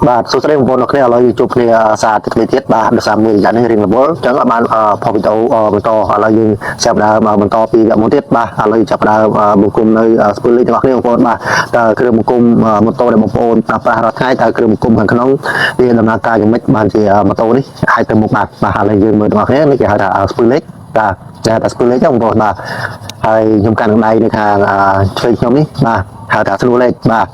បាទសួស្តីបងប្អូនអ្នកគ្នាឥឡូវយើងជួបគ្នាសារទឹកនេះទៀតបាទដោយសារមួយរយៈនេះរៀងរវល់អញ្ចឹងបានផុសវីដេអូបន្តឥឡូវយើងចាប់ដើមបន្តពីវគ្គមុនទៀតបាទឥឡូវចាប់ដើមបង្គំនៅស្ពឺលេខរបស់គ្នាបងប្អូនបាទតើគ្រឿងបង្គំម៉ូតូដែលបងប្អូនប្រើប្រាស់រាល់ថ្ងៃតើគ្រឿងបង្គំខាងក្នុងវាដំណើរការយ៉ាងម៉េចបានជាម៉ូតូនេះអាចទៅមុខបាទឥឡូវយើងមើលបងប្អូននេះគេហៅថាស្ពឺលេខបាទតែស្ពឺលេខបងប្អូនបាទហើយខ្ញុំកាន់ដៃនៅខាងឆ្វេងខ្ញុំនេះបាទហៅថាស្នូលេខបាទ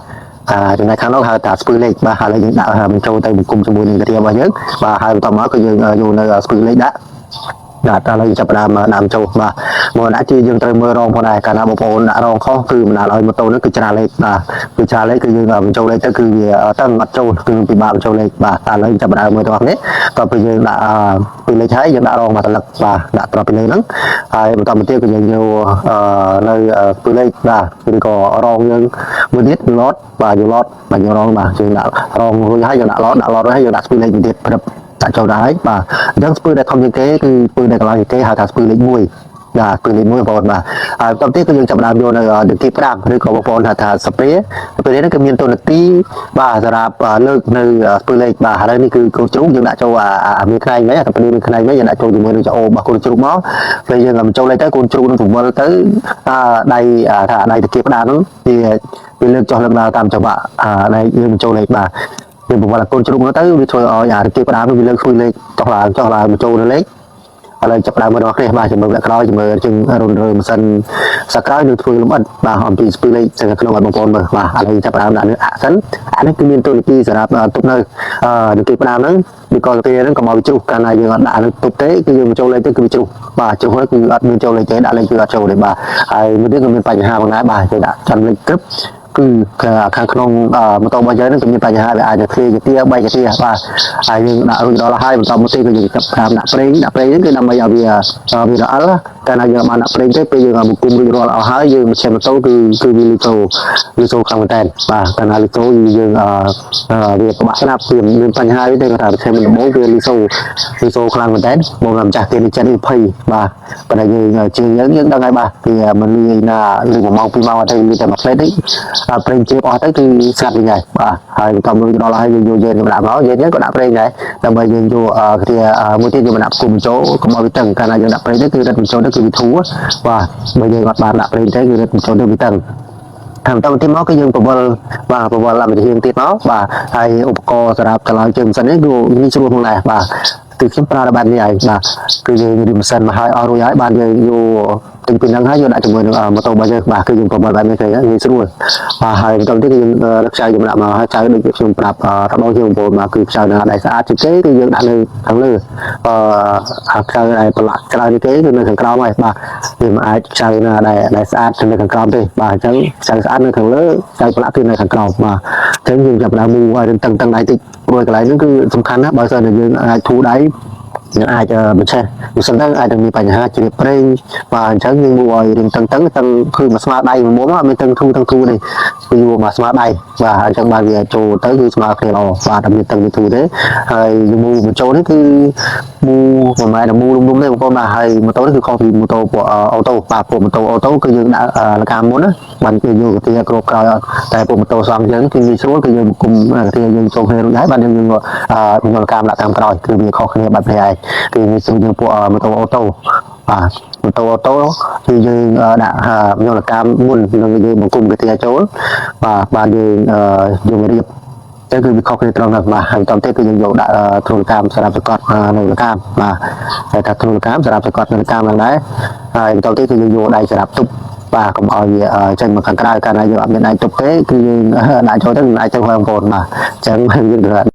ចំណែកខាងនោះហៅថាស្ពឺលេខបាទហើយយើងដាក់បញ្ចូលទៅបង្គំជាមួយនឹងកាទៀរបស់យើងបាទហើយបន្តមកគឺយើងយកនៅស្ពឺលេខដាក់តែឥឡូវចាប់ផ្ដើមដាំចូលបាទមកដាក់ជាយើងត្រូវមើលរងផងដែរកាលណាបងប្អូនដាក់រងខុសគឺមិនឲ្យម៉ូតូនេះគឺច្រាលេខបាទគឺច្រាលេខគឺយើងបញ្ចូលលេខទៅគឺវាតឹងអត់ចូលគឺពិបាកបញ្ចូលលេខបាទឥឡូវចាប់ផ្ដើមមើលទាំងអស់គ្នាតទៅយើងដាក់ពីលេខហើយយើងដាក់រងមកត្រឡឹកបាទដាក់ត្រប់ពីលេខហ្នឹងហើយបន្តមកទៀតគឺយើងយកនៅពីលេខបាទឬក៏រងយើងមួយទៀតឡតបាទយកឡតបាទយករងបាទយើងដាក់រងរួចហើយយើងដាក់ឡតហើយយើងដាក់ពីលេខមួយទៀតព្រឹបដាក់ចូលដែរបាទអញ្ចឹងស្ពឺដែលធំជាងគេគឺស្ពឺដែលកន្លងជាងគេហៅថាស្ពឺលេខ1បាទស្ពឺលេខ1បងប្អូនបាទហើយបន្តទៀតគឺយើងចាប់ដើមយកនៅដង្កៀបផ្ដាំឬក៏បងប្អូនហៅថាស្ប្រេនេះគឺមានតួនាទីបាទសម្រាប់លើកនៅស្ពឺលេខបាទហើយនេះគឺកូនជ្រូកយើងដាក់ចូលមានខ្នែងវិញតែពេលមានខ្នែងវិញយើងដាក់ចូលជាមួយនឹងច្អូរបស់កូនជ្រូកមកពេលយើងបញ្ចូលលេខទៅកូនជ្រូកនឹងប្រមូលទៅដៃថាដៃដង្កៀបផ្ដាំហ្នឹងវាលើកចុះលើកឡើងតាមចង្វាក់ដៃយើងបញ្ចូលលេខបាទយើងប្រមូលកូនជ្រូកនោះទៅវាធ្វើឲ្យដង្កៀបផ្ដាំវាលើកស្ពឺលេខចុះឡើងបញ្ចូលនៅលេខឥឡូវចាប់ដើមមើលរបស់គ្នាបាទជំរឿនក្រោយជំរឿនជាងរុនរើម៉ាស៊ីនសាក្រោយនឹងធ្វើលម្អិតបាទអំពីស្ពឺលេខទាំងក្នុងឲ្យបងប្អូនមើលបាទឥឡូវចាប់ដើមដាក់នេះអាសិនអានេះគឺមានតួនាទីសម្រាប់ទុកនៅដង្កៀបផ្ដាំហ្នឹងវាក៏ទេហ្នឹងកុំឲ្យជ្រុះកាលណាយើងអត់ដាក់នៅទុកទេគឺយើងបញ្ចូលលេខទៅគឺវាជ្រុះបាទជ្រុះហើយគឺអត់មានចូលលេខទេដាក់លេខគឺអត់ចូលទេបាទហើយមួយទៀតក៏មានបញ្ហាផងដែរបាទគេដាក់ចាំលេខគ្រប់គឺខាងក្នុងម៉ូតូរបស់យើងនឹងមានបញ្ហាវាអាចទៅធ្លាយជា3កាទៀបាទហើយយើងដាក់រួចដល់ហើយបន្តមកទៀតគឺយើងចាប់តាមដាក់ប្រេងហ្នឹងគឺដើម្បីឲ្យវារអិលកាលណាយើងបានដាក់ប្រេងទេពេលយើងបង្គំរួចរាល់អស់ហើយយើងមកឈាមម៉ូតូគឺវាលីសូខ្លាំងមែនតើបាទកាលណាលីសូយើងវាប្របាក់ស្នាប់វាមានបញ្ហាទេគាត់ថាប្រធានដំបូងវាលីសូខ្លាំងមែនតើបងម្ចាស់គេនេះចិត្ត20បាទប៉ុន្តែយើងជាងយើងដឹងហើយបាទវាមិនលីណាលី1ម៉ោង2ម៉ោងអត់ទេមានតែមួយផ្លេតទេប្រេងជ្រាបអស់ទៅគឺស្ងាត់វិញហើយបាទហើយបន្តមកដល់ហើយយើងយកយើងដាក់មកយើងក៏ដាក់ប្រេងដែរដើម្បីយើងយកគ្នាមួយទៀតយើងដាក់គុំចូលកុំឲ្យវាតឹងកាលណាយើងដាក់ប្រេងទៅគឺរឹតបញ្ចូលទៅគឺវាធូរបាទបើយើងអត់បានដាក់ប្រេងទេគឺរឹតបញ្ចូលទៅវាតឹងហើយបន្តទៀតមកគឺយើងបង្វិលឡើងទៅទៀតមកបាទហើយឧបករណ៍សម្រាប់ចលនាជើងម៉ាស៊ីននេះគឺងាយស្រួលផងដែរបាទគឺខ្ញុំប្រើបែបនេះហើយបាទគឺយើងរៀបម៉ាស៊ីនមកហើយអស់រួចហើយបានយើងយកទិញពីហ្នឹងហើយយើងដាក់ជាមួយនឹងម៉ូតូរបស់យើងបាទគឺយើងប្រមូលបែបនេះទៅងាយស្រួលបាទហើយបន្តទៀតគឺយើងរកខ្ចៅយើងដាក់មកហើយខ្ចៅដូចខ្ញុំប្រាប់របស់យើងបងប្អូនបាទគឺខ្ចៅណាដែលស្អាតជាងគេគឺយើងដាក់នៅខាងលើខ្ចៅដែលប្រឡាក់ក្រៅនេះគេគឺនៅខាងក្រោមហើយបាទវាមិនអាចខ្ចៅណាដែលស្អាតនៅខាងក្រោមទេបាទអញ្ចឹងខ្ចៅស្អាតនៅខាងលើខ្ចៅប្រឡាក់គឺនៅខាងក្រោមបាទអញ្ចឹងយើងចាប់ផ្ដើមមូឲ្យតឹងដៃតិចព្រោះកន្លែងហ្នឹងគឺសំខាន់ណាស់បើមិនតែយើងអាចធូរដៃយើងអាចបញ្ឆេះមិនសិនទៅអាចនឹងមានបញ្ហាជ្រាបប្រេងបាទអញ្ចឹងយើងមកឲ្យរៀងតឹងគឺមកស្មើដៃមុំអត់មានតឹងធូរទេគឺយកមកស្មើដៃបាទអញ្ចឹងបាទវាចូលទៅគឺស្មើគ្នាល្អបាទអត់មានតឹងធូរទេហើយយើងមូបញ្ចូលនេះគឺមូប្រហែលមូលំទេបងប្អូនបាទហើយម៉ូតូនេះគឺខុសពីម៉ូតូពួកអូតូបាទពួកម៉ូតូអូតូគឺយើងដាក់លកាមុនណាបានគេយកកាទៀគ្របក្រោយតែពួកម៉ូតូសងយើងគឺងាយស្រួលគឺយើងគុំកាទៀយើងចូលគ្នារួចហើយបាទយើងយកលកាមដាក់តាមក្រោយគឺវាខុសគ្នាបាត់គ្នាឯងគឺវាស្រួលយើងពួកម៉ូតូអូតូបាទម៉ូតូអូតូគឺយើងដាក់យកលកាមមុននឹងយើងបង្គំកាទៀចូលបាទបានយើងរៀបតែគឺវាខុសគ្នាត្រង់ហ្នឹងបាទហើយតាមទៀតគឺយើងយកដាក់ទ្រុលកាមសម្រាប់សកត់នៅលកាមបាទតែថាទ្រុលកាមសម្រាប់សកត់នៅលកាមហ្នឹងដែរហើយបន្តទៀតគឺយើងយកដៃសម្រាប់ទប់បាទកុំឲ្យវាចេញមកខាងក្រៅកាលណាយើងអត់មានដៃទប់ទេគឺយើងដាក់ចូលទៅមិនអាចទៅបងប្អូនបាទអញ្ចឹងយើង